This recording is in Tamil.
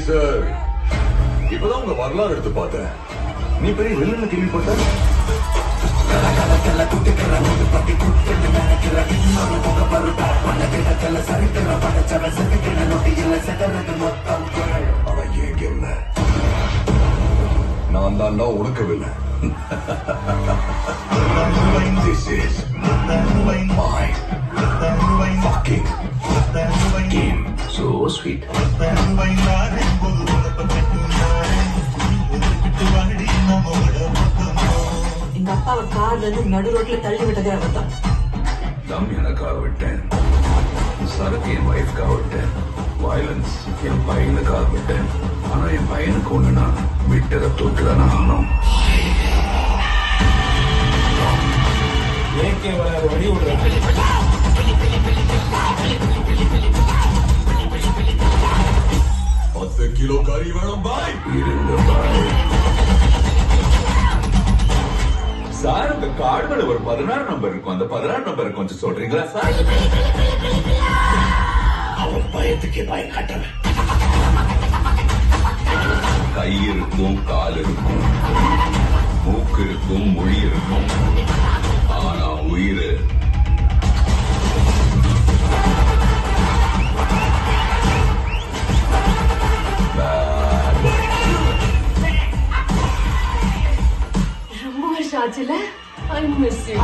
சார், இப்பதான் உங்க வரலாறு எடுத்து பார்த்தேன். நீ பெரிய வில்லன்னு கேள்விப்பட்ட? நான் தாண்டா உனக்கவில்லை. This is my fucking game. So sweet. எங்க அப்பாவை கார்ல இருந்து நடு ரோட்ல தள்ளி விட்டதே அவர் தான். தம் எனக்காக விட்டேன், சரக்கு என் வைஃப்காக விட்டேன், வயலன்ஸ் என் பையனுக்காக விட்டேன். ஆனா என் பையனுக்கு ஒண்ணுனா விட்டதை தொட்டுதானே ஆகணும். ஏகே வர வழி விடுறாங்க. 10 கிலோ கறி வேணும் பாய். இருங்க பாய். சார், உங்க கார்டுல ஒரு 16 நம்பர் இருக்கும். அந்த 16 நம்பர் கொஞ்சம் சொல்றீங்களா சார்? அவன் பயத்துக்கே பயம் காட்டுறேன். கை இருக்கும், கால் இருக்கும், மூக்கு இருக்கும், மொழி இருக்கும், ஆனா உயிர் ரொம்ப வருஷம் ஆச்சுல. I miss you.